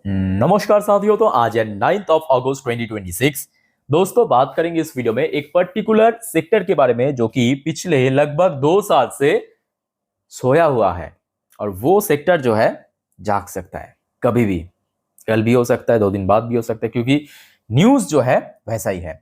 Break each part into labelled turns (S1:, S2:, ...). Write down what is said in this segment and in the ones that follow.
S1: नमस्कार साथियों। तो आज है 9th ऑफ अगस्त 2026। दोस्तों बात करेंगे इस वीडियो में एक पर्टिकुलर सेक्टर के बारे में जो कि पिछले लगभग 2 साल से सोया हुआ है। और वो सेक्टर जो है जाग सकता है कभी भी, कल भी हो सकता है, 2 दिन बाद भी हो सकता है, क्योंकि न्यूज जो है वैसा ही है।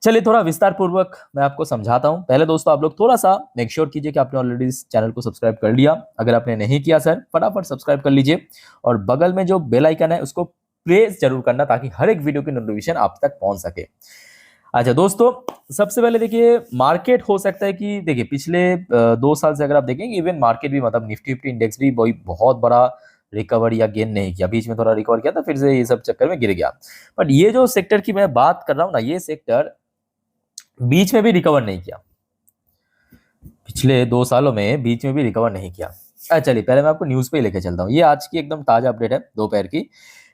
S1: चलिए थोड़ा विस्तार पूर्वक मैं आपको समझाता हूं। पहले दोस्तों आप लोग थोड़ा सा मेक श्योर कीजिए कि आपने ऑलरेडी इस चैनल को सब्सक्राइब कर लिया। अगर आपने नहीं किया सर, फटाफट सब्सक्राइब कर लीजिए और बगल में जो बेल आइकन है उसको प्रेस जरूर करना ताकि हर एक वीडियो की नोटिफिकेशन आप तक पहुंच सके। अच्छा दोस्तों, सबसे पहले देखिए मार्केट हो सकता है कि देखिए पिछले 2 साल से अगर आप देखेंगे इवन मार्केट भी मतलब निफ्टी फिफ्टी इंडेक्स भी बहुत बड़ा रिकवर या गेन नहीं किया। बीच में थोड़ा रिकवर किया था, फिर से ये सब चक्कर में गिर गया। बट ये जो सेक्टर की मैं बात कर रहा हूँ ना, ये सेक्टर बीच में भी रिकवर नहीं किया। पिछले 2 सालों में बीच में भी रिकवर नहीं किया। चलिए पहले मैं आपको न्यूज पे लेके चलता हूँ। ये आज की एकदम ताजा अपडेट है दोपहर की।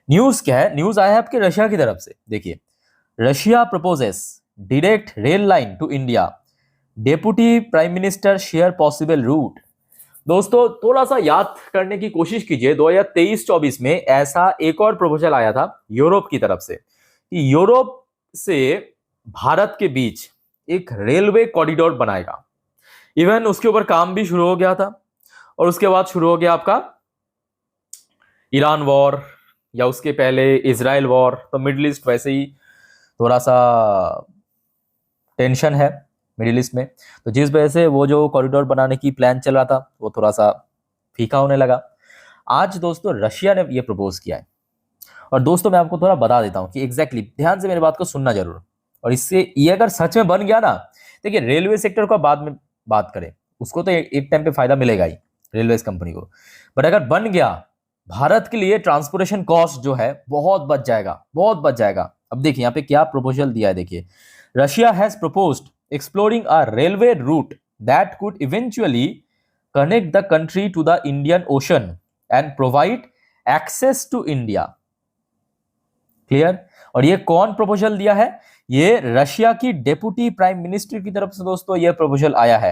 S1: न्यूज क्या है? न्यूज आया है आपके रशिया की तरफ से। देखिए, Russia proposes direct rail line to India, deputy prime minister share possible route. दोस्तों थोड़ा सा याद करने की कोशिश कीजिए, 2023-24 में ऐसा एक और प्रपोजल आया था यूरोप की तरफ से कि यूरोप से भारत के बीच एक रेलवे कॉरिडोर बनाएगा। इवन उसके ऊपर काम भी शुरू हो गया था और उसके बाद शुरू हो गया आपका ईरान वॉर या उसके पहले इजराइल वॉर। तो मिडिल ईस्ट वैसे ही थोड़ा सा टेंशन है मिडिल ईस्ट में, तो जिस वजह से वो जो कॉरिडोर बनाने की प्लान चल रहा था वो थोड़ा सा फीका होने लगा। आज दोस्तों रशिया ने ये प्रपोज किया है। और दोस्तों मैं आपको थोड़ा बता देता हूं कि एग्जैक्टली ध्यान से मेरी बात को सुनना जरूर। और इससे ये अगर सच में बन गया ना, देखिए रेलवे सेक्टर को बाद में बात करें, उसको तो एक टाइम पे फायदा मिलेगा ही रेलवे कंपनी को। बट अगर बन गया, भारत के लिए ट्रांसपोर्टेशन कॉस्ट जो है बहुत बच जाएगा, बहुत बच जाएगा। अब देखिए यहाँ पे क्या प्रपोजल दिया है। देखिए, Russia has proposed exploring a railway route that could eventually connect the country to the Indian ocean and provide access to India. Clear? और ये कौन प्रपोजल दिया है? ये रशिया की डेप्यूटी प्राइम मिनिस्टर की तरफ से दोस्तों ये प्रपोजल आया है।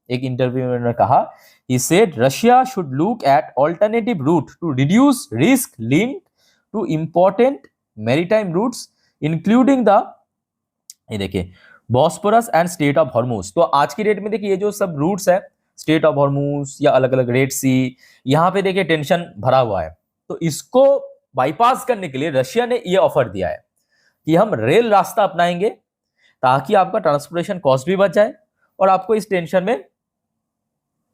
S1: एक इंटरव्यू में उन्होंने कहा, he said Russia should look at alternative route to reduce risk linked to important maritime routes including the, ये देखिए, Bosphorus and state of Hormuz. तो आज की डेट में देखिए ये जो सब रूट्स है, स्टेट ऑफ हॉर्मूज या अलग अलग रेड सी, यहाँ पे देखिए टेंशन भरा हुआ है। तो इसको बाईपास करने के लिए रशिया ने ये ऑफर दिया है कि हम रेल रास्ता अपनाएंगे ताकि आपका ट्रांसपोर्टेशन कॉस्ट भी बच जाए और आपको इस टेंशन में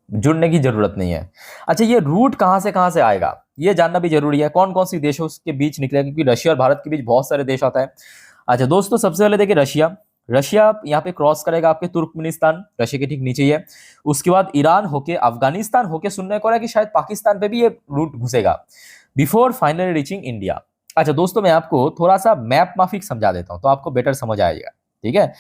S1: जुड़ने की जरूरत नहीं है। अच्छा, ये रूट कहां से आएगा ये जानना भी जरूरी है। कौन कौन सी देशों के बीच निकलेगा, क्योंकि रशिया और भारत के बीच बहुत सारे देश आता है। अच्छा दोस्तों, सबसे पहले देखिए रशिया यहाँ पे क्रॉस करेगा आपके तुर्कमेनिस्तान, रशिया के ठीक नीचे ही है। उसके बाद ईरान होके, अफगानिस्तान होके, सुनने को रहा है कि शायद पाकिस्तान पे भी ये रूट घुसेगा बिफोर फाइनली रीचिंग इंडिया। अच्छा दोस्तों, मैं आपको थोड़ा सा मैप माफिक समझा देता हूं तो आपको बेटर समझ आएगा। ठीक है,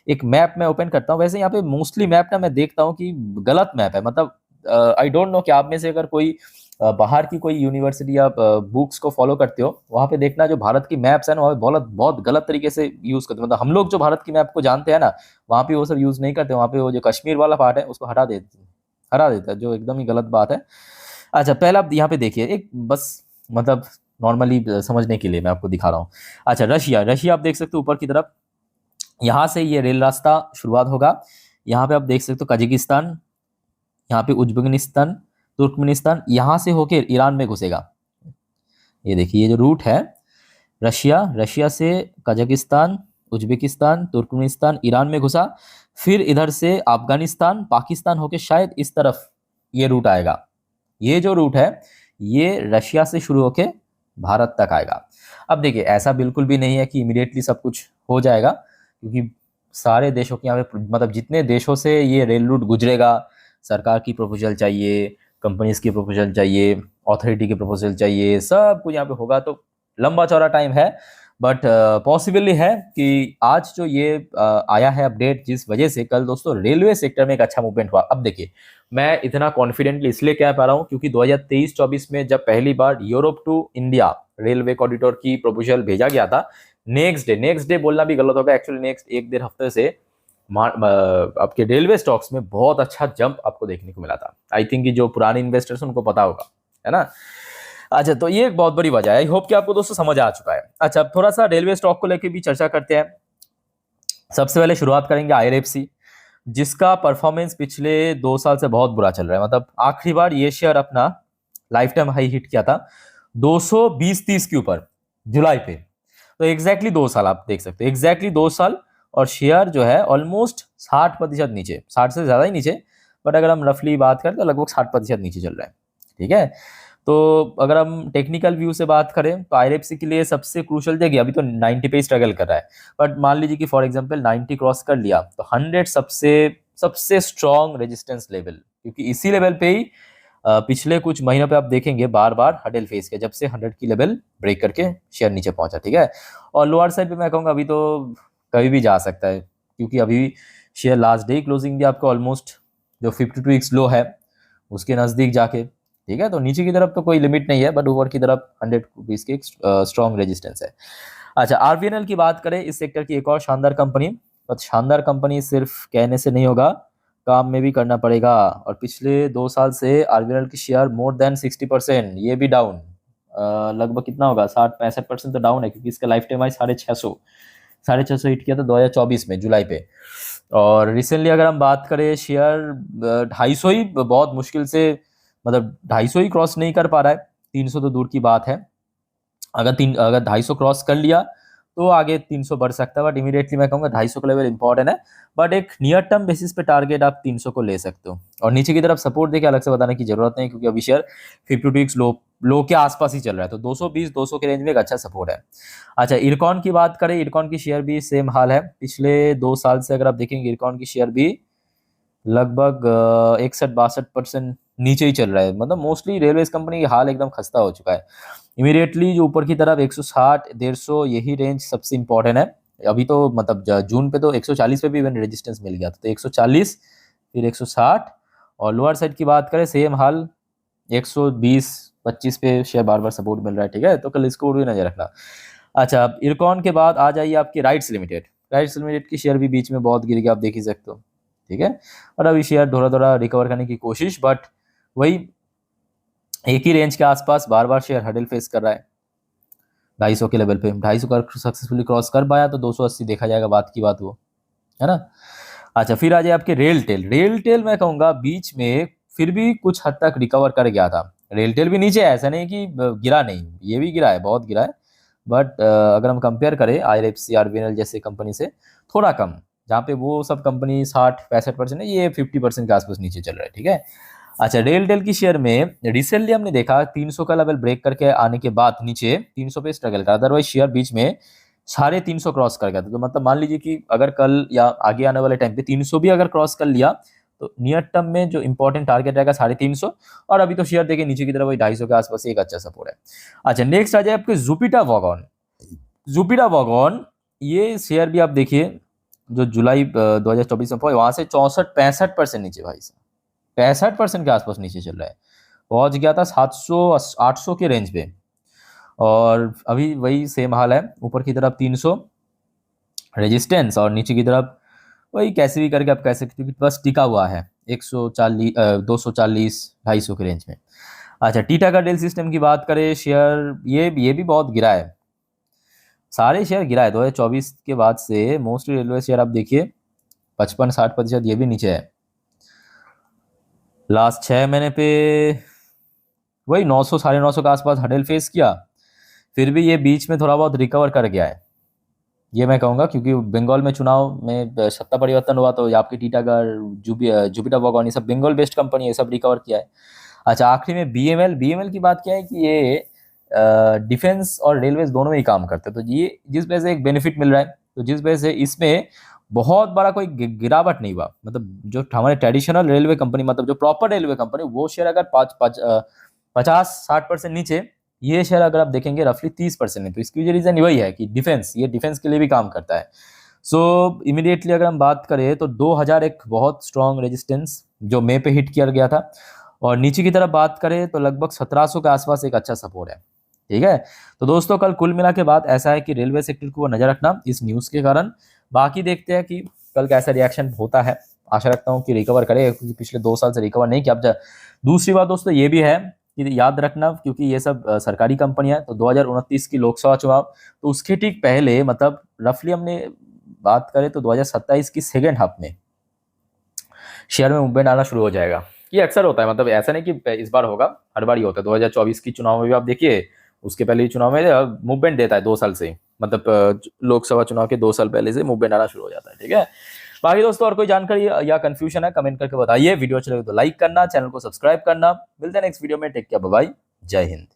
S1: एक मैप मैं ओपन करता हूं। वैसे यहाँ पे मोस्टली मैप ना मैं देखता हूँ कि गलत मैप है, मतलब आई डोंट नो कि आप में से अगर कोई बाहर की कोई यूनिवर्सिटी या बुक्स को फॉलो करते हो, वहां पे देखना जो भारत की मैप्स है ना वो बहुत बहुत गलत तरीके से यूज करते हैं। मतलब हम लोग जो भारत की मैप को जानते हैं ना, वहां पे वो सब यूज नहीं करते। वहां पे वो जो कश्मीर वाला पार्ट है उसको हटा देता है, जो एकदम ही गलत बात है। अच्छा पहले आप यहाँ पे देखिए, एक बस मतलब नॉर्मली समझने के लिए मैं आपको दिखा रहा हूँ। अच्छा रशिया आप देख सकते हो ऊपर की तरफ, यहाँ से ये रेल रास्ता शुरुआत होगा। यहाँ पे आप देख सकते हो कजाकिस्तान, यहाँ पे उज्बेकिस्तान, तुर्कमेनिस्तान, यहाँ से होकर ईरान में घुसेगा। ये देखिए ये जो रूट है, रशिया से कजाकिस्तान, उज्बेकिस्तान, तुर्कमेनिस्तान, ईरान में घुसा, फिर इधर से अफगानिस्तान, पाकिस्तान होके शायद इस तरफ ये रूट आएगा। ये जो रूट है ये रशिया से शुरू होके भारत तक आएगा। अब देखिए ऐसा बिल्कुल भी नहीं है कि इमीडिएटली सब कुछ हो जाएगा, क्योंकि सारे देशों के यहाँ पे मतलब जितने देशों से ये रेल रूट गुजरेगा, सरकार की प्रपोजल चाहिए, कंपनीज की प्रपोजल चाहिए, अथॉरिटी की प्रपोजल चाहिए, सब कुछ यहाँ पे होगा। तो लंबा चौड़ा टाइम है, बट पॉसिबली है कि आज जो ये आया है अपडेट, जिस वजह से कल दोस्तों रेलवे सेक्टर में एक अच्छा मूवमेंट हुआ। अब देखिए मैं इतना कॉन्फिडेंटली इसलिए कह पा रहा हूँ क्योंकि 2023-24 में जब पहली बार Europe to India railway corridor की प्रपोजल भेजा गया था, नेक्स्ट डे बोलना भी गलत होगा, एक्चुअली नेक्स्ट 1-1.5 हफ्ते से आपके रेलवे स्टॉक्स में बहुत अच्छा जंप आपको देखने को मिला था। आई थिंक कि जो पुराने इन्वेस्टर्स उनको पता होगा, है ना। अच्छा, तो ये एक बहुत बड़ी वजह है। आई होप कि आपको दोस्तों समझ आ चुका है। अच्छा, अब थोड़ा सा रेलवे स्टॉक को लेकर भी चर्चा करते हैं। सबसे पहले शुरुआत करेंगे आईआरएफसी, जिसका परफॉर्मेंस पिछले 2 साल से बहुत बुरा चल रहा है। मतलब आखिरी बार ये शेयर अपना लाइफ टाइम हाई हिट किया था 220-30 के ऊपर जुलाई पे। तो एग्जैक्टली 2 साल आप देख सकते हैं, एग्जैक्टली 2 साल। और शेयर जो है ऑलमोस्ट 60% नीचे, 60 से ज्यादा ही नीचे, बट अगर हम रफली बात करें तो लगभग 60% नीचे चल रहा है। ठीक है, तो अगर हम टेक्निकल व्यू से बात करें तो आईआरएफसी के लिए सबसे क्रूशल जगह, अभी तो 90 पे स्ट्रगल कर रहा है, बट मान लीजिए कि फॉर एग्जांपल 90 क्रॉस कर लिया तो 100 सबसे सबसे स्ट्रॉन्ग रेजिस्टेंस लेवल, क्योंकि इसी लेवल पे ही पिछले कुछ महीनों पे आप देखेंगे बार बार हडल फेस किया, जब से 100 की लेवल ब्रेक करके शेयर नीचे पहुंचा। ठीक है, और लोअर साइड पे मैं कहूँगा अभी तो कभी भी जा सकता है, क्योंकि अभी शेयर लास्ट डे क्लोजिंग भी आपको ऑलमोस्ट जो 52 वीक्स लो है उसके नजदीक जाके। ठीक है, तो नीचे की तरफ तो कोई लिमिट नहीं है, बट ऊपर की तरफ 100 रुपीज की स्ट्रॉन्ग रेजिस्टेंस है। अच्छा, आरवीएनएल की बात करें, इस सेक्टर की एक और शानदार कंपनी, बट शानदार कंपनी सिर्फ कहने से नहीं होगा, काम में भी करना पड़ेगा। और पिछले 2 साल से आरवीएनएल की शेयर मोर देन 60%, ये भी डाउन, लगभग कितना होगा, 60-65% तो डाउन है, क्योंकि इसका लाइफ टाइम आई 650 हिट किया था 2024 में जुलाई पे। और रिसेंटली अगर हम बात करें, शेयर 250 ही बहुत मुश्किल से, मतलब 250 ही क्रॉस नहीं कर पा रहा है, 300 तो दूर की बात है। अगर 250 क्रॉस कर लिया तो आगे 300 बढ़ सकता है, बट इमीडिएटली मैं कहूँगा 250 का लेवल इंपॉर्टेंट है, बट एक नियर टर्म बेसिस पे टारगेट आप 300 को ले सकते हो। और नीचे की तरफ सपोर्ट देखिए, अलग से बताने की जरूरत नहीं, क्योंकि अभी शेयर 52 वीक्स लो के आसपास ही चल रहा है, तो 220-200 के रेंज में एक अच्छा सपोर्ट है। अच्छा, इरकॉन की बात करें, इरकॉन की शेयर भी सेम हाल है। पिछले 2 साल से अगर आप देखेंगे, इरकॉन की शेयर भी लगभग 61-62% नीचे ही चल रहा है। मतलब मोस्टली रेलवे कंपनी की हाल एकदम खस्ता हो चुका है। इमीडिएटली जो ऊपर की तरफ 160-150 यही रेंज सबसे इंपॉर्टेंट है। अभी तो मतलब जून पे तो 140 पे भी इवन रेजिस्टेंस मिल गया था, तो 140 फिर 160। और लोअर साइड की बात करें, सेम हाल 120-25 पे शेयर बार बार सपोर्ट मिल रहा है। ठीक है, तो कल इसको भी नजर रखना। अच्छा, इरकॉन के बाद आ जाइए आपकी राइट्स लिमिटेड। राइट्स लिमिटेड की शेयर भी बीच में बहुत गिर गया, आप देख ही सकते हो। ठीक है, और अभी शेयर थोड़ा थोड़ा रिकवर करने की कोशिश, बट वही एक ही रेंज के आसपास बार बार शेयर हडल फेस कर रहा है 250 के लेवल पे। 250 का सक्सेसफुली क्रॉस कर पाया तो 280 देखा जाएगा, बात की बात वो है ना। अच्छा, फिर आ जाए आपके रेलटेल। रेलटेल मैं कहूँगा बीच में फिर भी कुछ हद तक रिकवर कर गया था। रेलटेल भी नीचे है, ऐसा नहीं कि गिरा नहीं, ये भी गिरा है, बहुत गिरा है, बट अगर हम कंपेयर करें आईआरएफसी, आरवीएनएल जैसे कंपनी से थोड़ा कम, जहाँ पे वो सब कंपनी 60-65% है, ये 50% के आसपास नीचे चल रहा है। ठीक है, अच्छा, रेलटेल की शेयर में रिसेंटली हमने देखा 300 का लेवल ब्रेक करके आने के बाद नीचे 300 पे स्ट्रगल करा, अदरवाइज शेयर बीच में 350 क्रॉस कर गया था। तो मतलब मान लीजिए कि अगर कल या आगे आने वाले टाइम पे 300 भी अगर क्रॉस कर लिया तो नियर टर्म में जो इंपॉर्टेंट टारगेट रहेगा 350। और अभी तो शेयर देखिए नीचे की तरफ वही 250 के आसपास एक अच्छा सपोर्ट है। अच्छा, नेक्स्ट आ जाए आपके जुपिटर वॉगन। जुपिटर वॉगन, ये शेयर भी आप देखिए जो जुलाई 2024 में पहुंचे, वहां से 64-65% नीचे, भाई साहब 65% के आसपास नीचे चल रहा है, पहुंच गया था 700-800 के रेंज पे। और अभी वही सेम हाल है, ऊपर की तरफ 300 रेजिस्टेंस और नीचे की तरफ वही कैसे भी करके आप कह सकते हो कि बस टिका हुआ है 140 240-250 के रेंज में। अच्छा, टीटागढ़ सिस्टम की बात करें, शेयर ये भी बहुत गिरा है, सारे शेयर गिरा है 2024 के बाद से। मोस्टली रेलवे शेयर आप देखिए 55-60% ये भी नीचे है। लास्ट 6 महीने पे वही 900 950 के आसपास हडल फेस किया, फिर भी ये बीच में थोड़ा बहुत रिकवर कर गया है, ये मैं कहूँगा, क्योंकि बंगाल में चुनाव में सत्ता परिवर्तन हुआ तो आपकी टीटागढ़, जुपिटर वॉगन, ये सब बंगाल बेस्ड कंपनी है, सब रिकवर किया है। अच्छा, आखिरी में बीएमएल की बात क्या है कि ये डिफेंस और रेलवे दोनों में ही काम करते हैं, तो ये जिस वजह से एक बेनिफिट मिल रहा है, तो जिस वजह से इसमें बहुत बड़ा कोई गिरावट नहीं हुआ। मतलब जो हमारे ट्रेडिशनल रेलवे कंपनी, मतलब जो प्रॉपर रेलवे कंपनी, वो शेयर अगर 50-60% नीचे, ये शेयर अगर आप देखेंगे रफली 30% है। तो इसकी रीजन वही है कि ये डिफेंस के लिए भी काम करता है। सो इमीडिएटली अगर हम बात करें तो 2000 एक बहुत स्ट्रॉन्ग रेजिस्टेंस जो मई पे हिट किया गया था, और नीचे की तरफ बात करें तो लगभग 1700 के आसपास एक अच्छा सपोर्ट है। ठीक है, तो दोस्तों कल कुल मिला के बात ऐसा है कि रेलवे सेक्टर को नजर रखना इस न्यूज के कारण। बाकी देखते हैं कि कल कैसा रिएक्शन होता है। आशा रखता हूँ कि रिकवर करे, क्योंकि पिछले 2 साल से रिकवर नहीं किया। अब दूसरी बात दोस्तों ये भी है ये याद रखना, क्योंकि ये सब सरकारी कंपनियां हैं। तो 2029 की लोकसभा चुनाव, तो उसके ठीक पहले मतलब रफली हमने बात करें तो 2027 की सेकेंड हाफ में शेयर में मूवमेंट आना शुरू हो जाएगा। ये अक्सर होता है, मतलब ऐसा नहीं कि इस बार होगा, हर बार ही होता है। 2024 की चुनाव में भी आप देखिए, उसके पहले चुनाव में मूवमेंट देता है 2 साल से, मतलब लोकसभा चुनाव के 2 साल पहले से मूवमेंट आना शुरू हो जाता है। ठीक है, बाकी दोस्तों और कोई जानकारी या कंफ्यूजन है कमेंट करके बताइए। वीडियो अच्छा लगे तो लाइक करना, चैनल को सब्सक्राइब करना। मिलते हैं नेक्स्ट वीडियो में। टेक केयर, बाय बाय, जय हिंद।